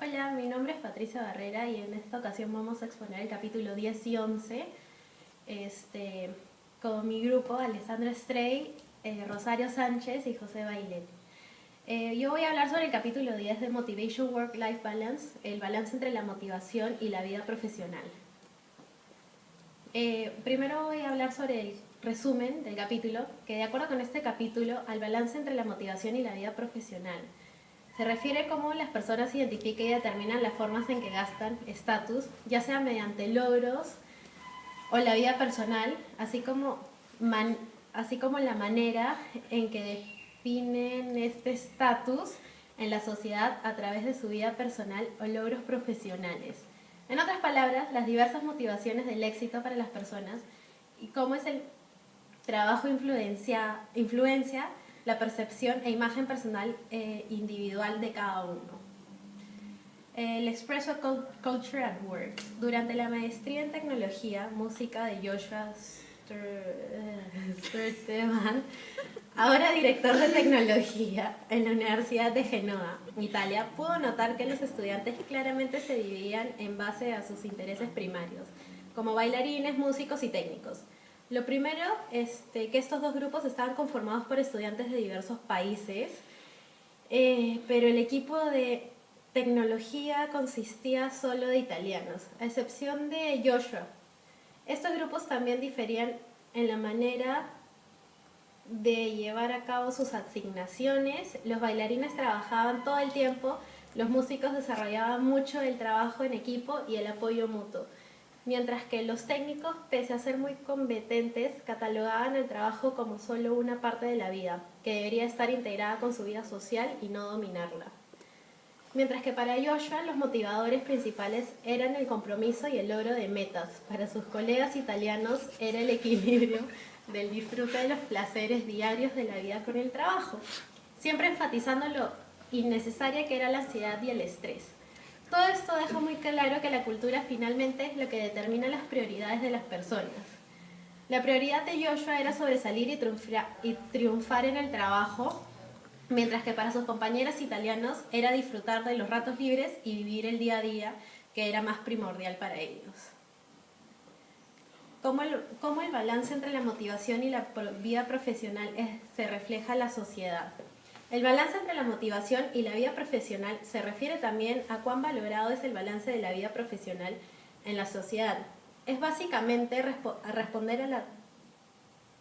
Hola, mi nombre es Patricia Barrera y en esta ocasión vamos a exponer el capítulo 10 y 11 con mi grupo Alessandra Stray, Rosario Sánchez y José Bailet. Yo voy a hablar sobre el capítulo 10 de Motivation Work-Life Balance, el balance entre la motivación y la vida profesional. Primero voy a hablar sobre el resumen del capítulo, que de acuerdo con este capítulo, al balance entre la motivación y la vida profesional. Se refiere a cómo las personas identifican y determinan las formas en que gastan estatus, ya sea mediante logros o la vida personal, así como la manera en que definen este estatus en la sociedad a través de su vida personal o logros profesionales. En otras palabras, las diversas motivaciones del éxito para las personas y cómo es el trabajo influencia la percepción e imagen personal individual de cada uno. El Expresso Culture at Work. Durante la maestría en tecnología, música de Joshua Sturtevant, ahora director de tecnología en la Universidad de Genoa, Italia, pudo notar que los estudiantes claramente se dividían en base a sus intereses primarios, como bailarines, músicos y técnicos. Lo primero es que estos dos grupos estaban conformados por estudiantes de diversos países, pero el equipo de tecnología consistía solo de italianos, a excepción de Joshua. Estos grupos también diferían en la manera de llevar a cabo sus asignaciones. Los bailarines trabajaban todo el tiempo, los músicos desarrollaban mucho el trabajo en equipo y el apoyo mutuo, mientras que los técnicos, pese a ser muy competentes, catalogaban el trabajo como solo una parte de la vida, que debería estar integrada con su vida social y no dominarla. Mientras que para Joshua los motivadores principales eran el compromiso y el logro de metas. Para sus colegas italianos era el equilibrio del disfrute de los placeres diarios de la vida con el trabajo, siempre enfatizando lo innecesaria que era la ansiedad y el estrés. Todo esto deja muy claro que la cultura finalmente es lo que determina las prioridades de las personas. La prioridad de Joshua era sobresalir y triunfar en el trabajo, mientras que para sus compañeros italianos era disfrutar de los ratos libres y vivir el día a día, que era más primordial para ellos. ¿Cómo el balance entre la motivación y la vida profesional se refleja en la sociedad? El balance entre la motivación y la vida profesional se refiere también a cuán valorado es el balance de la vida profesional en la sociedad. Es básicamente responder a la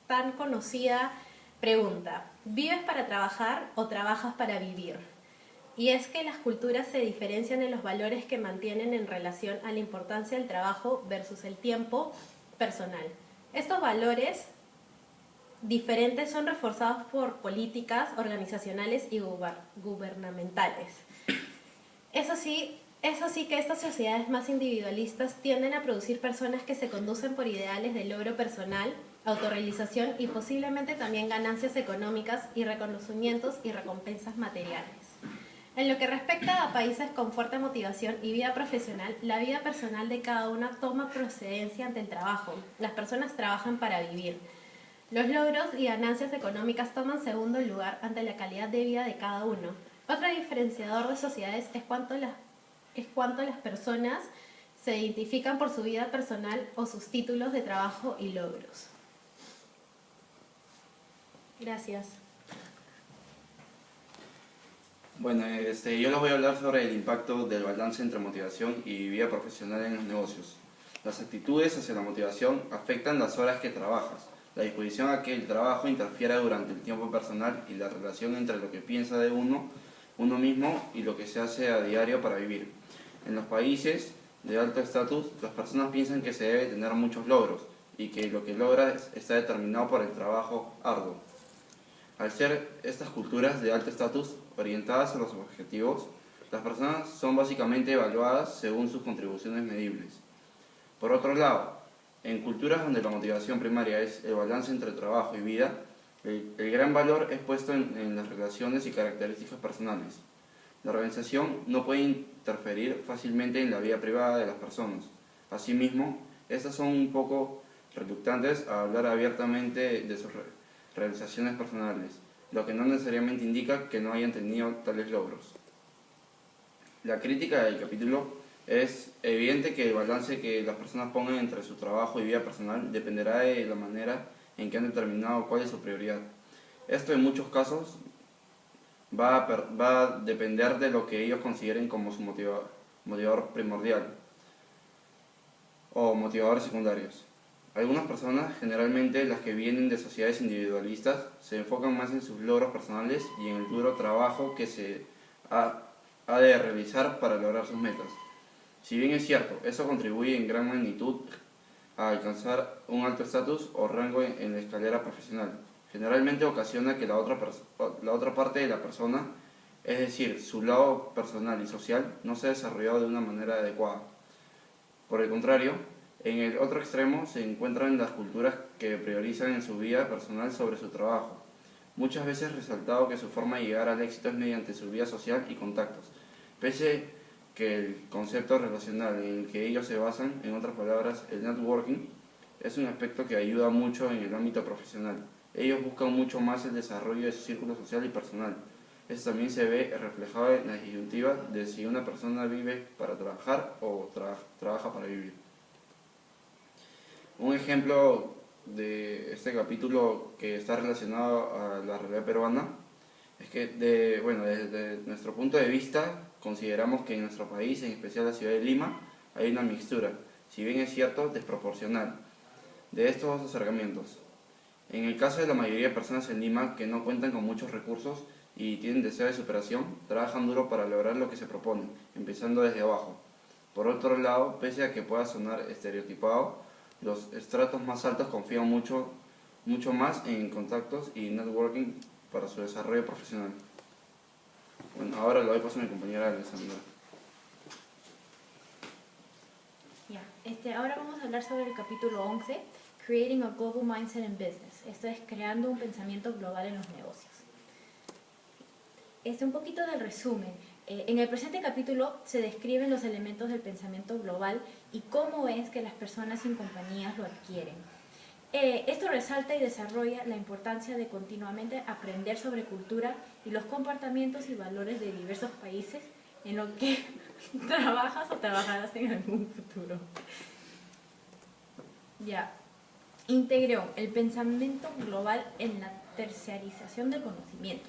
tan conocida pregunta: ¿vives para trabajar o trabajas para vivir? Y es que las culturas se diferencian en los valores que mantienen en relación a la importancia del trabajo versus el tiempo personal. Estos valores diferentes son reforzados por políticas organizacionales y gubernamentales. Eso sí que estas sociedades más individualistas tienden a producir personas que se conducen por ideales de logro personal, autorrealización y posiblemente también ganancias económicas y reconocimientos y recompensas materiales. En lo que respecta a países con fuerte motivación y vida profesional, la vida personal de cada uno toma procedencia ante el trabajo. Las personas trabajan para vivir. Los logros y ganancias económicas toman segundo lugar ante la calidad de vida de cada uno. Otro diferenciador de sociedades es cuánto las personas se identifican por su vida personal o sus títulos de trabajo y logros. Gracias. Bueno, yo les voy a hablar sobre el impacto del balance entre motivación y vida profesional en los negocios. Las actitudes hacia la motivación afectan las horas que trabajas, la disposición a que el trabajo interfiera durante el tiempo personal y la relación entre lo que piensa de uno mismo y lo que se hace a diario para vivir. En los países de alto estatus, las personas piensan que se debe tener muchos logros y que lo que logra está determinado por el trabajo arduo. Al ser estas culturas de alto estatus orientadas a los objetivos, las personas son básicamente evaluadas según sus contribuciones medibles. Por otro lado, en culturas donde la motivación primaria es el balance entre trabajo y vida, el gran valor es puesto en las relaciones y características personales. La organización no puede interferir fácilmente en la vida privada de las personas. Asimismo, estas son un poco reluctantes a hablar abiertamente de sus realizaciones personales, lo que no necesariamente indica que no hayan tenido tales logros. la crítica del capítulo es evidente que el balance que las personas pongan entre su trabajo y vida personal dependerá de la manera en que han determinado cuál es su prioridad. Esto en muchos casos va a depender de lo que ellos consideren como su motivador primordial o motivadores secundarios. Algunas personas, generalmente las que vienen de sociedades individualistas, se enfocan más en sus logros personales y en el duro trabajo que se ha de realizar para lograr sus metas. Si bien es cierto, eso contribuye en gran magnitud a alcanzar un alto estatus o rango en la escalera profesional, generalmente ocasiona que la otra parte de la persona, es decir, su lado personal y social, no se ha desarrollado de una manera adecuada. Por el contrario, en el otro extremo se encuentran las culturas que priorizan en su vida personal sobre su trabajo, muchas veces resaltado que su forma de llegar al éxito es mediante su vida social y contactos, pese que el concepto relacional en el que ellos se basan, en otras palabras, el networking, es un aspecto que ayuda mucho en el ámbito profesional. Ellos buscan mucho más el desarrollo de su círculo social y personal. Esto también se ve reflejado en la disyuntiva de si una persona vive para trabajar o trabaja para vivir. Un ejemplo de este capítulo que está relacionado a la realidad peruana es que desde nuestro punto de vista consideramos que en nuestro país, en especial la ciudad de Lima, hay una mixtura, si bien es cierto, desproporcional, de estos dos acercamientos. En el caso de la mayoría de personas en Lima que no cuentan con muchos recursos y tienen deseo de superación, trabajan duro para lograr lo que se proponen, empezando desde abajo. Por otro lado, pese a que pueda sonar estereotipado, los estratos más altos confían mucho más en contactos y networking para su desarrollo profesional. Bueno, ahora le doy paso a mi compañera Alessandra. Ahora vamos a hablar sobre el capítulo 11, Creating a Global Mindset in Business. Esto es creando un pensamiento global en los negocios. Un poquito del resumen. En el presente capítulo se describen los elementos del pensamiento global y cómo es que las personas y compañías lo adquieren. Esto resalta y desarrolla la importancia de continuamente aprender sobre cultura y los comportamientos y valores de diversos países en lo que trabajas o trabajarás en algún futuro. Integró el pensamiento global en la terciarización del conocimiento.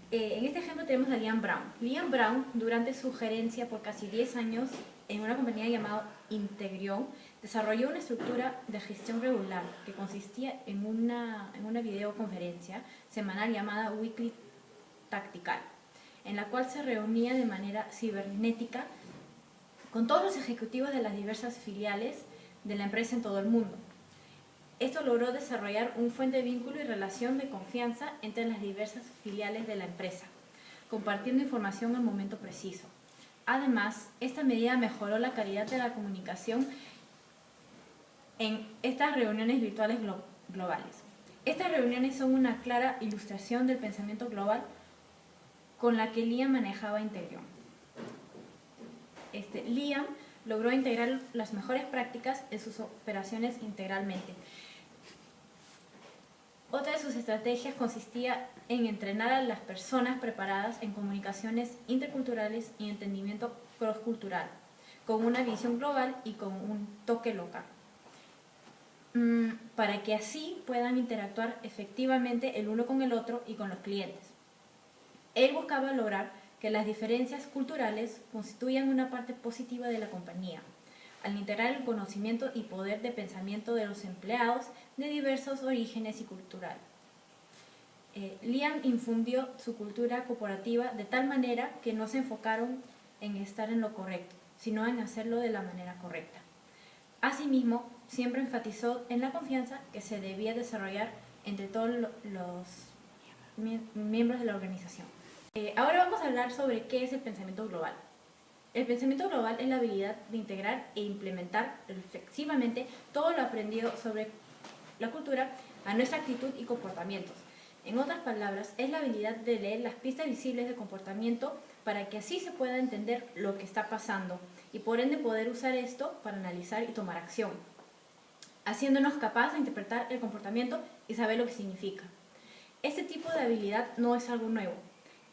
En este ejemplo tenemos a Liam Brown. Liam Brown, durante su gerencia por casi 10 años en una compañía llamada Integrion, desarrolló una estructura de gestión regular que consistía en una videoconferencia semanal llamada Weekly Tactical, en la cual se reunía de manera cibernética con todos los ejecutivos de las diversas filiales de la empresa en todo el mundo. Esto logró desarrollar un fuerte vínculo y relación de confianza entre las diversas filiales de la empresa, compartiendo información al momento preciso. Además, esta medida mejoró la calidad de la comunicación en estas reuniones virtuales globales. Estas reuniones son una clara ilustración del pensamiento global con la que Liam manejaba Integrion. Liam logró integrar las mejores prácticas en sus operaciones integralmente. Otra de sus estrategias consistía en entrenar a las personas preparadas en comunicaciones interculturales y entendimiento cross-cultural, con una visión global y con un toque local, para que así puedan interactuar efectivamente el uno con el otro y con los clientes. Él buscaba lograr que las diferencias culturales constituyan una parte positiva de la compañía, al integrar el conocimiento y poder de pensamiento de los empleados de diversos orígenes y cultural. Liam infundió su cultura corporativa de tal manera que no se enfocaron en estar en lo correcto, sino en hacerlo de la manera correcta. Asimismo, siempre enfatizó en la confianza que se debía desarrollar entre todos los miembros de la organización. Ahora vamos a hablar sobre qué es el pensamiento global. El pensamiento global es la habilidad de integrar e implementar reflexivamente todo lo aprendido sobre la cultura a nuestra actitud y comportamientos. En otras palabras, es la habilidad de leer las pistas visibles de comportamiento para que así se pueda entender lo que está pasando y por ende poder usar esto para analizar y tomar acción, haciéndonos capaces de interpretar el comportamiento y saber lo que significa. Este tipo de habilidad no es algo nuevo.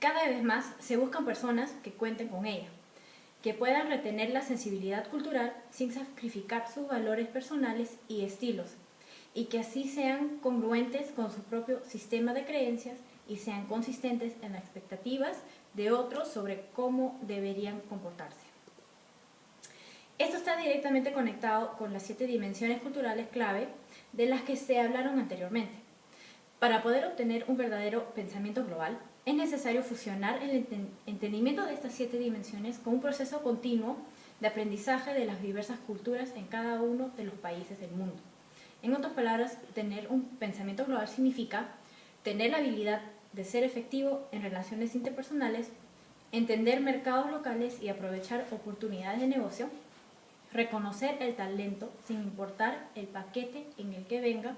Cada vez más se buscan personas que cuenten con ella, que puedan retener la sensibilidad cultural sin sacrificar sus valores personales y estilos, y que así sean congruentes con su propio sistema de creencias y sean consistentes en las expectativas de otros sobre cómo deberían comportarse. Esto está directamente conectado con las 7 dimensiones culturales clave de las que se hablaron anteriormente. Para poder obtener un verdadero pensamiento global, es necesario fusionar el entendimiento de estas 7 dimensiones con un proceso continuo de aprendizaje de las diversas culturas en cada uno de los países del mundo. En otras palabras, tener un pensamiento global significa tener la habilidad de ser efectivo en relaciones interpersonales, entender mercados locales y aprovechar oportunidades de negocio, reconocer el talento sin importar el paquete en el que venga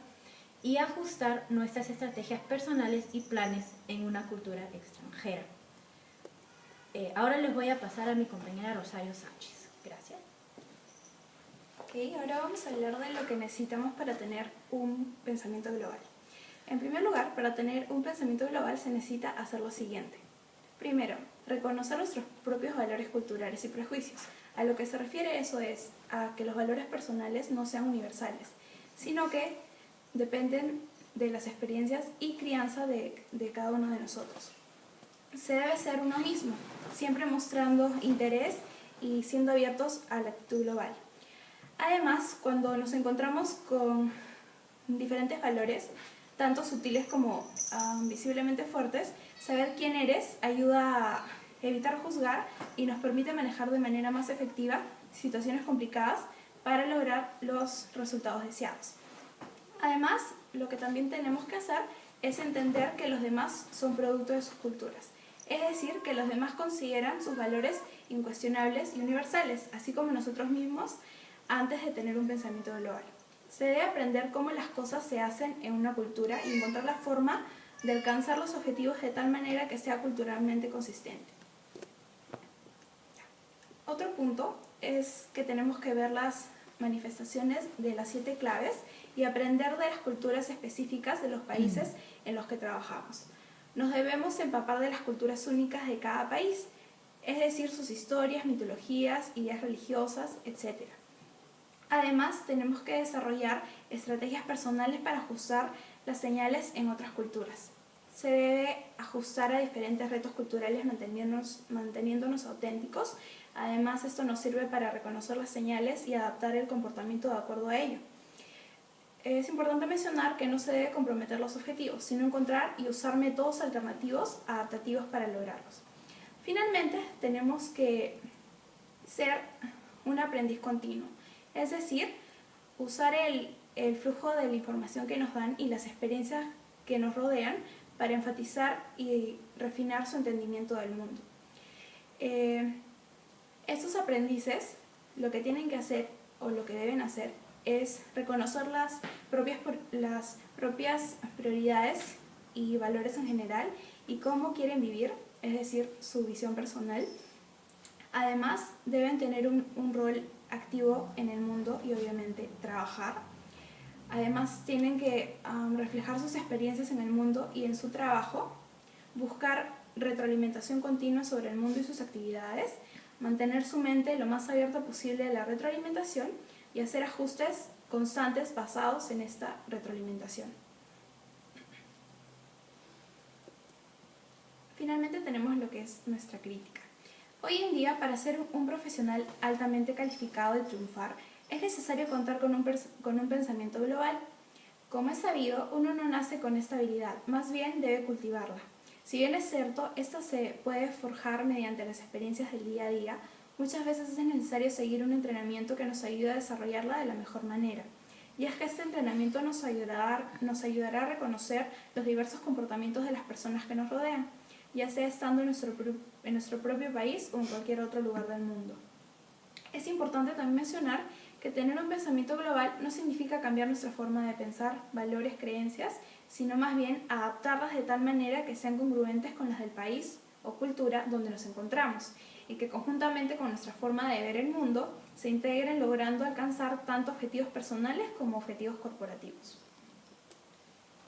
y ajustar nuestras estrategias personales y planes en una cultura extranjera. Ahora les voy a pasar a mi compañera Rosario Sánchez. Gracias. Ok, ahora vamos a hablar de lo que necesitamos para tener un pensamiento global. En primer lugar, para tener un pensamiento global se necesita hacer lo siguiente. Primero, reconocer nuestros propios valores culturales y prejuicios. A lo que se refiere eso es a que los valores personales no sean universales, sino que dependen de las experiencias y crianza de cada uno de nosotros. Se debe ser uno mismo, siempre mostrando interés y siendo abiertos a la actitud global. Además, cuando nos encontramos con diferentes valores, tanto sutiles como visiblemente fuertes, saber quién eres ayuda a evitar juzgar y nos permite manejar de manera más efectiva situaciones complicadas para lograr los resultados deseados. Además, lo que también tenemos que hacer es entender que los demás son producto de sus culturas, es decir, que los demás consideran sus valores incuestionables y universales, así como nosotros mismos, antes de tener un pensamiento global. Se debe aprender cómo las cosas se hacen en una cultura y encontrar la forma de alcanzar los objetivos de tal manera que sea culturalmente consistente. Otro punto es que tenemos que ver las manifestaciones de las 7 claves y aprender de las culturas específicas de los países en los que trabajamos. Nos debemos empapar de las culturas únicas de cada país, es decir, sus historias, mitologías, ideas religiosas, etc. Además, tenemos que desarrollar estrategias personales para ajustar las señales en otras culturas. Se debe ajustar a diferentes retos culturales manteniéndonos auténticos. Además, esto nos sirve para reconocer las señales y adaptar el comportamiento de acuerdo a ello. Es importante mencionar que no se debe comprometer los objetivos, sino encontrar y usar métodos alternativos adaptativos para lograrlos. Finalmente, tenemos que ser un aprendiz continuo, es decir, usar el flujo de la información que nos dan y las experiencias que nos rodean para enfatizar y refinar su entendimiento del mundo. Estos aprendices lo que tienen que hacer o lo que deben hacer es reconocer las propias prioridades y valores en general y cómo quieren vivir, es decir, su visión personal. Además, deben tener un rol activo en el mundo y obviamente trabajar. Además, tienen que reflejar sus experiencias en el mundo y en su trabajo, buscar retroalimentación continua sobre el mundo y sus actividades, mantener su mente lo más abierta posible a la retroalimentación y hacer ajustes constantes basados en esta retroalimentación. Finalmente tenemos lo que es nuestra crítica. Hoy en día, para ser un profesional altamente calificado y triunfar, es necesario contar con un pensamiento global. Como es sabido, uno no nace con esta habilidad, más bien debe cultivarla. Si bien es cierto, esta se puede forjar mediante las experiencias del día a día, muchas veces es necesario seguir un entrenamiento que nos ayude a desarrollarla de la mejor manera. Y es que este entrenamiento nos ayudará a reconocer los diversos comportamientos de las personas que nos rodean, ya sea estando en nuestro propio país o en cualquier otro lugar del mundo. Es importante también mencionar que tener un pensamiento global no significa cambiar nuestra forma de pensar, valores, creencias, sino más bien adaptarlas de tal manera que sean congruentes con las del país o cultura donde nos encontramos y que conjuntamente con nuestra forma de ver el mundo se integren logrando alcanzar tanto objetivos personales como objetivos corporativos.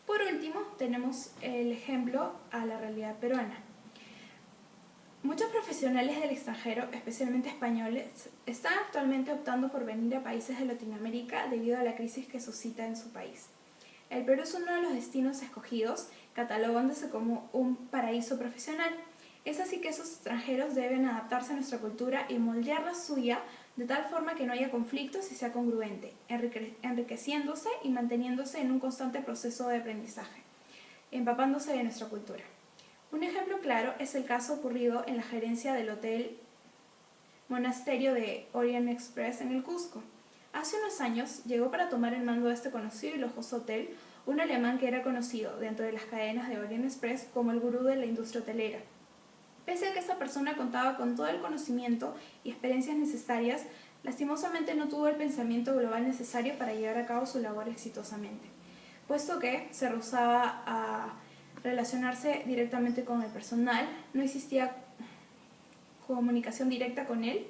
Por último, tenemos el ejemplo a la realidad peruana. Muchos profesionales del extranjero, especialmente españoles, están actualmente optando por venir a países de Latinoamérica debido a la crisis que suscita en su país. El Perú es uno de los destinos escogidos, catalogándose como un paraíso profesional. Es así que esos extranjeros deben adaptarse a nuestra cultura y moldear la suya de tal forma que no haya conflictos y sea congruente, enriqueciéndose y manteniéndose en un constante proceso de aprendizaje, empapándose de nuestra cultura. Un ejemplo claro es el caso ocurrido en la gerencia del Hotel Monasterio de Orient Express en el Cusco. Hace unos años llegó para tomar el mando de este conocido y lujoso hotel un alemán que era conocido dentro de las cadenas de Orient Express como el gurú de la industria hotelera. Pese a que esta persona contaba con todo el conocimiento y experiencias necesarias, lastimosamente no tuvo el pensamiento global necesario para llevar a cabo su labor exitosamente, puesto que se rehusaba a relacionarse directamente con el personal, no existía comunicación directa con él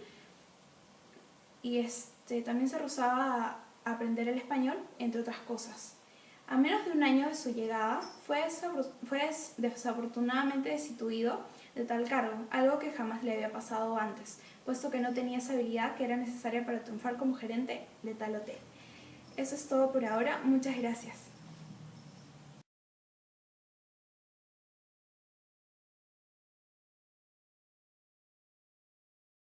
y también se rehusaba a aprender el español, entre otras cosas. A menos de un año de su llegada, fue desafortunadamente destituido de tal cargo, algo que jamás le había pasado antes, puesto que no tenía esa habilidad que era necesaria para triunfar como gerente de tal hotel. Eso es todo por ahora, muchas gracias.